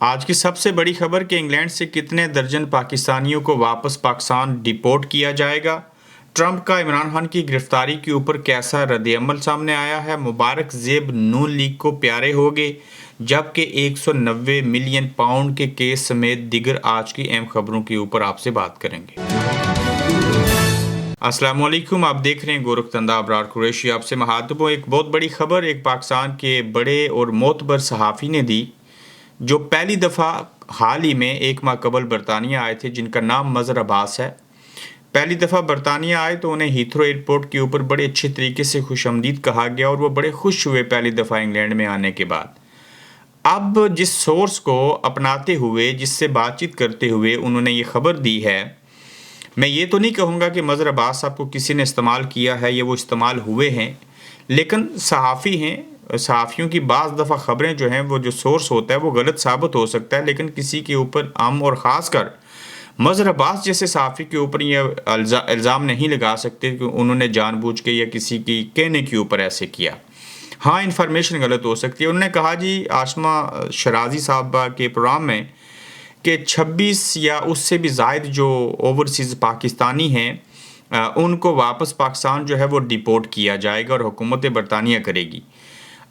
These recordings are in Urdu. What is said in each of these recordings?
آج کی سب سے بڑی خبر کہ انگلینڈ سے کتنے درجن پاکستانیوں کو واپس پاکستان ڈیپورٹ کیا جائے گا۔ ٹرمپ کا عمران خان کی گرفتاری کے اوپر کیسا رد عمل سامنے آیا ہے۔ مبارک زیب نون لیگ کو پیارے ہو گئے، جبکہ 190 ملین پاؤنڈ کے کیس سمیت دیگر آج کی اہم خبروں کے اوپر آپ سے بات کریں گے۔ السلام علیکم، آپ دیکھ رہے ہیں گورکھتندہ ابرار قریشی۔ آپ سے مخاطب ہوں۔ ایک بہت بڑی خبر ایک پاکستان کے بڑے اور معتبر صحافی نے دی، جو پہلی دفعہ حال ہی میں ایک ماہ قبل برطانیہ آئے تھے، جن کا نام مظہر عباس ہے۔ پہلی دفعہ برطانیہ آئے تو انہیں ہیتھرو ایئرپورٹ کے اوپر بڑے اچھے طریقے سے خوش آمدید کہا گیا اور وہ بڑے خوش ہوئے پہلی دفعہ انگلینڈ میں آنے کے بعد۔ اب جس سورس کو اپناتے ہوئے، جس سے بات چیت کرتے ہوئے انہوں نے یہ خبر دی ہے، میں یہ تو نہیں کہوں گا کہ مظہر عباس صاحب کو کسی نے استعمال کیا ہے یا وہ استعمال ہوئے ہیں، لیکن صحافی ہیں، صحافیوں کی بعض دفعہ خبریں جو ہیں وہ جو سورس ہوتا ہے وہ غلط ثابت ہو سکتا ہے، لیکن کسی کے اوپر عام اور خاص کر مظہر عباس جیسے صحافی کے اوپر یہ الزام نہیں لگا سکتے کہ انہوں نے جان بوجھ کے یا کسی کی کہنے کے اوپر ایسے کیا۔ ہاں، انفارمیشن غلط ہو سکتی ہے۔ انہوں نے کہا جی آسمہ شرازی صاحبہ کے پروگرام میں کہ 26 یا اس سے بھی زائد جو اوورسیز پاکستانی ہیں ان کو واپس پاکستان جو ہے وہ ڈیپورٹ کیا جائے گا اور حکومت برطانیہ کرے گی۔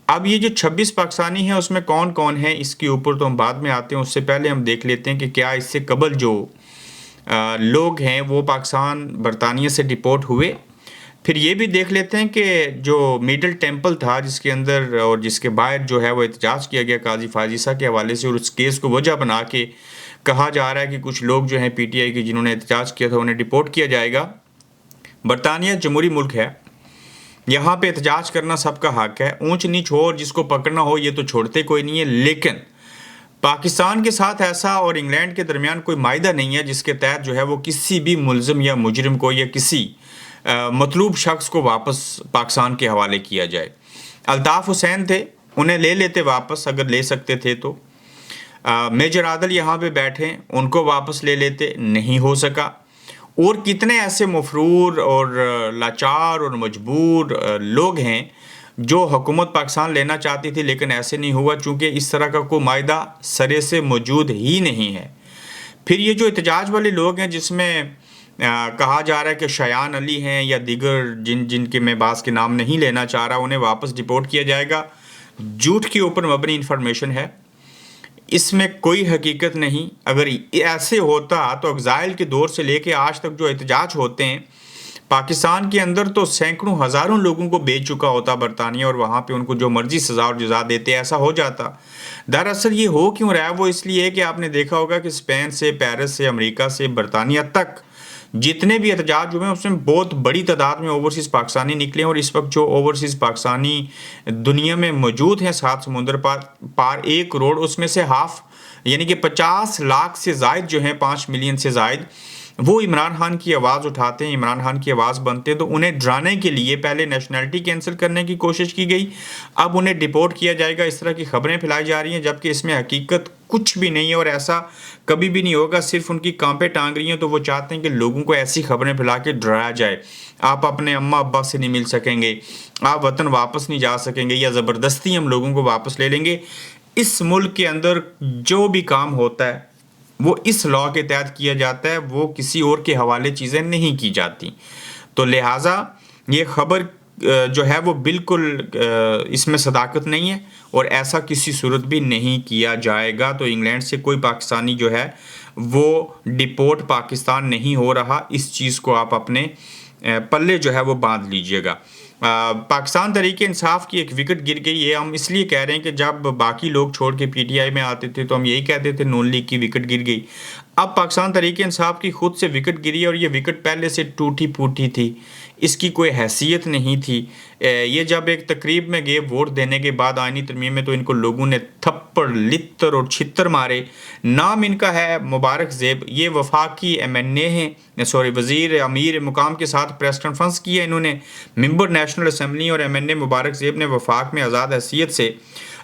اب یہ جو 26 پاکستانی ہیں اس میں کون کون ہیں، اس کے اوپر تو ہم بعد میں آتے ہیں، اس سے پہلے ہم دیکھ لیتے ہیں کہ کیا اس سے قبل جو لوگ ہیں وہ پاکستان برطانیہ سے ڈیپورٹ ہوئے۔ پھر یہ بھی دیکھ لیتے ہیں کہ جو میڈل ٹیمپل تھا جس کے اندر اور جس کے باہر جو ہے وہ احتجاج کیا گیا قاضی فائزیسا کے حوالے سے، اور اس کیس کو وجہ بنا کے کہا جا رہا ہے کہ کچھ لوگ جو ہیں پی ٹی آئی کے جنہوں نے احتجاج کیا تھا انہیں ڈیپورٹ کیا جائے گا۔ برطانیہ جمہوری ملک ہے، یہاں پہ احتجاج کرنا سب کا حق ہے، اونچ نیچ ہو اور جس کو پکڑنا ہو یہ تو چھوڑتے کوئی نہیں ہے، لیکن پاکستان کے ساتھ ایسا اور انگلینڈ کے درمیان کوئی معاہدہ نہیں ہے جس کے تحت جو ہے وہ کسی بھی ملزم یا مجرم کو یا کسی مطلوب شخص کو واپس پاکستان کے حوالے کیا جائے۔ الطاف حسین تھے، انہیں لے لیتے واپس اگر لے سکتے تھے تو۔ میجر عادل یہاں پہ بیٹھے، ان کو واپس لے لیتے، نہیں ہو سکا۔ اور کتنے ایسے مفرور اور لاچار اور مجبور لوگ ہیں جو حکومت پاکستان لینا چاہتی تھی لیکن ایسے نہیں ہوا، چونکہ اس طرح کا کوئی معاہدہ سرے سے موجود ہی نہیں ہے۔ پھر یہ جو احتجاج والے لوگ ہیں جس میں کہا جا رہا ہے کہ شایان علی ہیں یا دیگر جن کے میں بعض کے نام نہیں لینا چاہ رہا، انہیں واپس ڈیپورٹ کیا جائے گا، جھوٹ کے اوپر مبنی انفارمیشن ہے، اس میں کوئی حقیقت نہیں۔ اگر ایسے ہوتا تو ایگزائل کے دور سے لے کے آج تک جو احتجاج ہوتے ہیں پاکستان کے اندر تو سینکڑوں ہزاروں لوگوں کو بیچ چکا ہوتا برطانیہ، اور وہاں پہ ان کو جو مرضی سزا اور جزا دیتے ایسا ہو جاتا۔ دراصل یہ ہو کیوں رہا ہے وہ اس لیے کہ آپ نے دیکھا ہوگا کہ اسپین سے، پیرس سے، امریکہ سے، برطانیہ تک جتنے بھی احتجاج ہوئے ہیں اس میں بہت بڑی تعداد میں اوورسیز پاکستانی نکلے ہیں، اور اس وقت جو اوورسیز پاکستانی دنیا میں موجود ہیں 7 سمندر پار 1 کروڑ، اس میں سے ہاف یعنی کہ 50 لاکھ سے زائد جو ہیں، 5 ملین سے زائد، وہ عمران خان کی آواز اٹھاتے ہیں، عمران خان کی آواز بنتے ہیں۔ تو انہیں ڈرانے کے لیے پہلے نیشنلٹی کینسل کرنے کی کوشش کی گئی، اب انہیں ڈیپورٹ کیا جائے گا، اس طرح کی خبریں پھیلائی جا رہی ہیں، جبکہ اس میں حقیقت کچھ بھی نہیں ہے اور ایسا کبھی بھی نہیں ہوگا۔ صرف ان کی کانپیں ٹانگ رہی ہیں، تو وہ چاہتے ہیں کہ لوگوں کو ایسی خبریں پھیلا کے ڈرایا جائے، آپ اپنے اماں ابا سے نہیں مل سکیں گے، آپ وطن واپس نہیں جا سکیں گے، یا زبردستی ہم لوگوں کو واپس لے لیں گے۔ اس ملک کے اندر جو بھی کام ہوتا ہے وہ اس لا کے تحت کیا جاتا ہے، وہ کسی اور کے حوالے چیزیں نہیں کی جاتی۔ تو لہٰذا یہ خبر جو ہے وہ بالکل اس میں صداقت نہیں ہے، اور ایسا کسی صورت بھی نہیں کیا جائے گا۔ تو انگلینڈ سے کوئی پاکستانی جو ہے وہ ڈیپورٹ پاکستان نہیں ہو رہا، اس چیز کو آپ اپنے پلے جو ہے وہ باندھ لیجئے گا۔ پاکستان تحریک انصاف کی ایک وکٹ گر گئی، یہ ہم اس لیے کہہ رہے ہیں کہ جب باقی لوگ چھوڑ کے پی ٹی آئی میں آتے تھے تو ہم یہی کہتے تھے نون لیگ کی وکٹ گر گئی۔ اب پاکستان تحریک انصاف کی خود سے وکٹ گری، اور یہ وکٹ پہلے سے ٹوٹی پھوٹی تھی، اس کی کوئی حیثیت نہیں تھی۔ یہ جب ایک تقریب میں گئے ووٹ دینے کے بعد آئینی ترمیم میں، تو ان کو لوگوں نے تھپڑ لتر اور چھتر مارے۔ نام ان کا ہے مبارک زیب، یہ وفاقی ایم این اے ہیں، وزیر امیر مقام کے ساتھ پریس کانفرنس کی ہے انہوں نے۔ ممبر نیشنل اسمبلی اور ایم این اے مبارک زیب نے وفاق میں آزاد حیثیت سے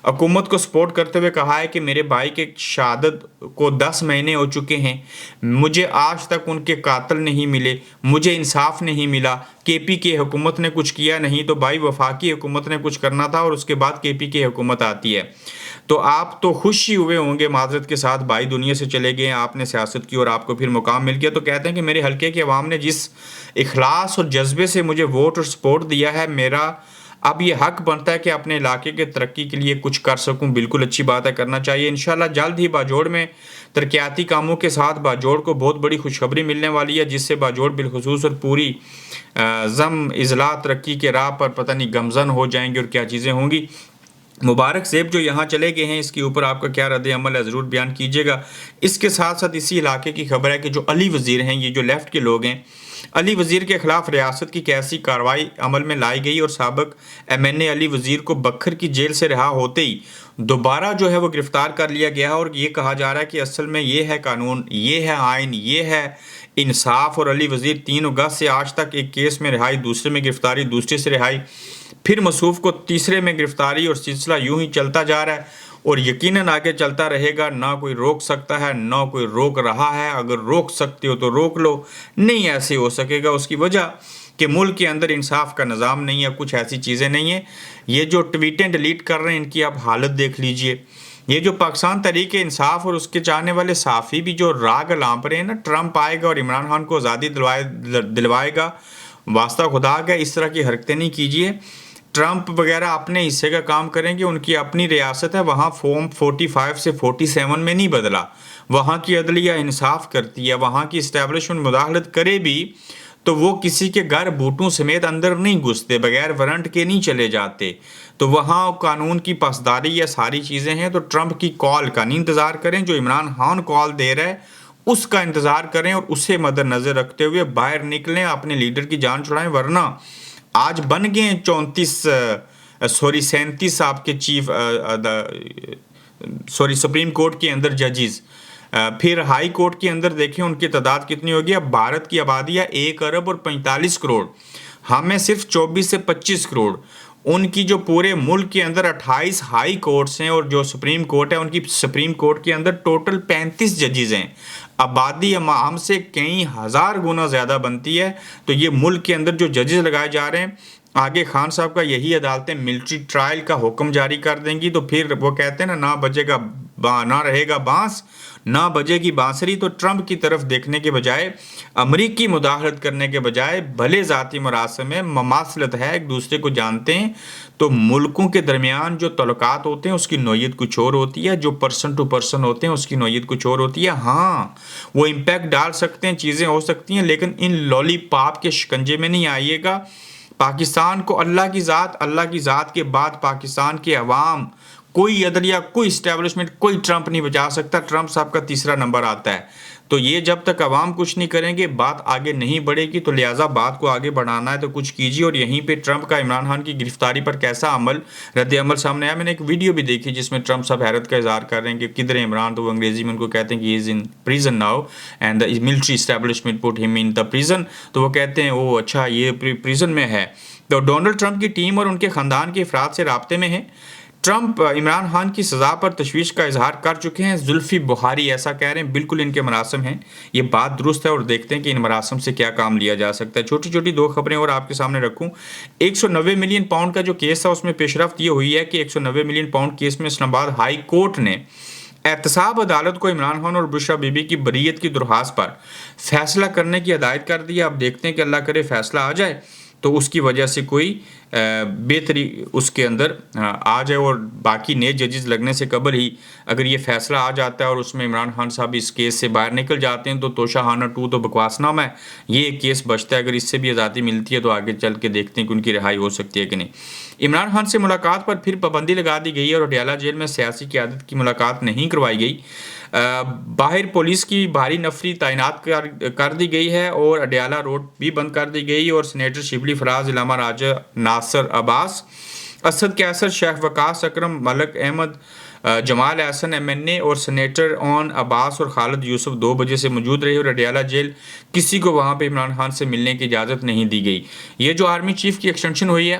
حکومت کو سپورٹ کرتے ہوئے کہا ہے کہ میرے بھائی کے شہادت کو 10 مہینے ہو چکے ہیں، مجھے آج تک ان کے قاتل نہیں ملے، مجھے انصاف نہیں ملا، کے پی کے حکومت نے کچھ کیا نہیں، تو بھائی وفاقی حکومت نے کچھ کرنا تھا اور اس کے بعد کے پی کے حکومت آتی ہے۔ تو آپ تو خوش ہی ہوئے ہوں گے معذرت کے ساتھ، بھائی دنیا سے چلے گئے، آپ نے سیاست کی اور آپ کو پھر مقام مل گیا، تو کہتے ہیں کہ میرے حلقے کے عوام نے جس اخلاص اور جذبے سے مجھے ووٹ اور سپورٹ دیا ہے، میرا اب یہ حق بنتا ہے کہ اپنے علاقے کے ترقی کے لیے کچھ کر سکوں۔ بالکل اچھی بات ہے، کرنا چاہیے۔ انشاءاللہ جلد ہی باجوڑ میں ترقیاتی کاموں کے ساتھ باجوڑ کو بہت بڑی خوشخبری ملنے والی ہے، جس سے باجوڑ بالخصوص اور پوری ضم اضلاع ترقی کے راہ پر پتہ نہیں گمزن ہو جائیں گے اور کیا چیزیں ہوں گی۔ مبارک زیب جو یہاں چلے گئے ہیں، اس کے اوپر آپ کا کیا رد عمل ہے ضرور بیان کیجیے گا۔ اس کے ساتھ ساتھ اسی علاقے کی خبر ہے کہ جو علی وزیر ہیں، یہ جو لیفٹ کے لوگ ہیں، علی وزیر کے خلاف ریاست کی کیسی کارروائی عمل میں لائی گئی اور سابق ایم این اے علی وزیر کو بکھر کی جیل سے رہا ہوتے ہی دوبارہ جو ہے وہ گرفتار کر لیا گیا ہے، اور یہ کہا جا رہا ہے کہ اصل میں یہ ہے قانون، یہ ہے آئین، یہ ہے انصاف۔ اور علی وزیر 3 اگست سے آج تک ایک کیس میں رہائی، دوسرے میں گرفتاری، دوسرے سے رہائی، پھر مصروف کو تیسرے میں گرفتاری، اور سلسلہ یوں ہی چلتا جا رہا ہے اور یقیناً آگے چلتا رہے گا۔ نہ کوئی روک سکتا ہے، نہ کوئی روک رہا ہے۔ اگر روک سکتے ہو تو روک لو، نہیں ایسے ہو سکے گا۔ اس کی وجہ کہ ملک کے اندر انصاف کا نظام نہیں ہے، کچھ ایسی چیزیں نہیں ہیں۔ یہ جو ٹویٹیں ڈیلیٹ کر رہے ہیں، ان کی آپ حالت دیکھ لیجئے۔ یہ جو پاکستان تحریک انصاف اور اس کے چاہنے والے صحافی بھی جو راگ لانپ رہے ہیں نا، ٹرمپ آئے گا اور عمران خان کو آزادی دلوائے گا، واسطہ خدا کا اس طرح کی حرکتیں نہیں کیجیے۔ ٹرمپ وغیرہ اپنے حصے کا کام کریں گے، ان کی اپنی ریاست ہے، وہاں فارم 45 سے 47 میں نہیں بدلا، وہاں کی عدلیہ انصاف کرتی ہے، وہاں کی اسٹیبلشمنٹ مداخلت کرے بھی تو وہ کسی کے گھر بوٹوں سمیت اندر نہیں گھستے، بغیر وارنٹ کے نہیں چلے جاتے، تو وہاں قانون کی پاسداری یہ ساری چیزیں ہیں۔ تو ٹرمپ کی کال کا نہیں انتظار کریں، جو عمران خان کال دے رہا ہے اس کا انتظار کریں اور اسے مد نظر رکھتے ہوئے باہر نکلیں، اپنے لیڈر کی جان چھڑائیں، ورنہ آج بن گئے ہیں 37 آپ کے چیف سپریم کورٹ کے اندر ججز، پھر ہائی کورٹ کے اندر دیکھیں ان کی تعداد کتنی ہوگی۔ اب بھارت کی آبادی ہے 1 ارب اور 45 کروڑ، ہمیں صرف 24 سے 25 کروڑ، ان کی جو پورے ملک کے اندر 28 ہائی کورٹس ہیں، اور جو سپریم کورٹ ہے ان کی سپریم کورٹ کے اندر ٹوٹل 35 ججز ہیں۔ آبادی ہم سے کئی ہزار گنا زیادہ بنتی ہے، تو یہ ملک کے اندر جو ججز لگائے جا رہے ہیں، آگے خان صاحب کا یہی عدالتیں ملٹری ٹرائل کا حکم جاری کر دیں گی، تو پھر وہ کہتے ہیں نا، نہ بجے گا نہ رہے گا بانس، نہ بجے گی بانسری۔ تو ٹرمپ کی طرف دیکھنے کے بجائے، امریکی مداخلت کرنے کے بجائے، بھلے ذاتی مراسم میں مماثلت ہے، ایک دوسرے کو جانتے ہیں، تو ملکوں کے درمیان جو تعلقات ہوتے ہیں اس کی نوعیت کچھ اور ہوتی ہے، جو پرسن ٹو پرسن ہوتے ہیں اس کی نوعیت کچھ اور ہوتی ہے۔ ہاں وہ امپیکٹ ڈال سکتے ہیں، چیزیں ہو سکتی ہیں، لیکن ان لولی پاپ کے شکنجے میں نہیں آئیے گا۔ پاکستان کو اللہ کی ذات کے بعد پاکستان کے عوام، کوئی عدلیہ، کوئی اسٹیبلشمنٹ، کوئی ٹرمپ نہیں بچا سکتا۔ ٹرمپ صاحب کا تیسرا نمبر آتا ہے، تو یہ جب تک عوام کچھ نہیں کریں گے بات آگے نہیں بڑھے گی، تو لہٰذا بات کو آگے بڑھانا ہے تو کچھ کیجیے۔ اور یہیں پہ ٹرمپ کا عمران خان کی گرفتاری پر کیسا رد عمل سامنے آیا، میں نے ایک ویڈیو بھی دیکھی جس میں ٹرمپ صاحب حیرت کا اظہار کر رہے ہیں کہ کدھر ہے عمران، تو وہ انگریزی میں ان کو کہتے ہیں کہ he is in prison now and the military establishment put him in the prison، تو وہ کہتے ہیں او اچھا یہ پریزن میں ہے۔ تو ڈونلڈ ٹرمپ کی ٹیم اور ان کے خاندان کے افراد سے رابطے میں ہیں۔ ٹرمپ عمران خان کی سزا پر تشویش کا اظہار کر چکے ہیں۔ زلفی بخاری ایسا کہہ رہے ہیں، بالکل ان کے مراسم ہیں، یہ بات درست ہے، اور دیکھتے ہیں کہ ان مراسم سے کیا کام لیا جا سکتا ہے۔ چھوٹی چھوٹی 2 خبریں اور آپ کے سامنے رکھوں۔ 190 ملین پاؤنڈ کا جو کیس تھا، اس میں پیش رفت یہ ہوئی ہے کہ 190 ملین پاؤنڈ کیس میں اسلام آباد ہائی کورٹ نے احتساب عدالت کو عمران خان اور بشرا بی بی کی بریت کی درخواست پر فیصلہ کرنے کی ہدایت کر دی ہے۔ اب دیکھتے ہیں کہ اللہ کرے فیصلہ آ جائے تو اس کی وجہ سے کوئی بہتری اس کے اندر آ جائے، اور باقی نئے ججز لگنے سے قبل ہی اگر یہ فیصلہ آ جاتا ہے اور اس میں عمران خان صاحب اس کیس سے باہر نکل جاتے ہیں، تو توشہ خانہ 2 تو بکواس نام ہے، یہ ایک کیس بچتا ہے۔ اگر اس سے بھی آزادی ملتی ہے تو آگے چل کے دیکھتے ہیں کہ ان کی رہائی ہو سکتی ہے کہ نہیں۔ عمران خان سے ملاقات پر پھر پابندی لگا دی گئی ہے، اور اڈیالہ جیل میں سیاسی قیادت کی ملاقات نہیں کروائی گئی۔ باہر پولیس کی بھاری نفری تعینات کر دی گئی ہے، اور اڈیالہ روڈ بھی بند کر دی گئی، اور سینیٹر شبلی فراز، علامہ راجہ ناصر عباس، اسد کیسر، شیخ وقاص اکرم، ملک احمد، جمال احسن ایم این اے اور سینیٹر اون عباس اور خالد یوسف 2 بجے سے موجود رہے، اور اڈیالہ جیل کسی کو وہاں پہ عمران خان سے ملنے کی اجازت نہیں دی گئی۔ یہ جو آرمی چیف کی ایکسٹینشن ہوئی ہے،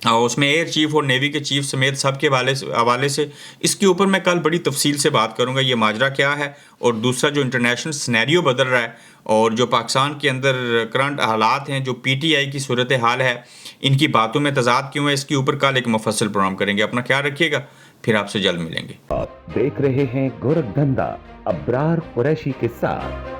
اس میں ایئر چیف اور نیوی کے چیف سمیت سب کے حوالے سے اس کے اوپر میں کل بڑی تفصیل سے بات کروں گا، یہ ماجرا کیا ہے، اور دوسرا جو انٹرنیشنل سینیریو بدل رہا ہے، اور جو پاکستان کے اندر کرنٹ حالات ہیں، جو پی ٹی آئی کی صورتحال ہے، ان کی باتوں میں تضاد کیوں ہے، اس کے اوپر کل ایک مفصل پروگرام کریں گے۔ اپنا خیال رکھیے گا، پھر آپ سے جلد ملیں گے۔ آپ دیکھ رہے ہیں گورکھ دھندا ابرار قریشی کے ساتھ۔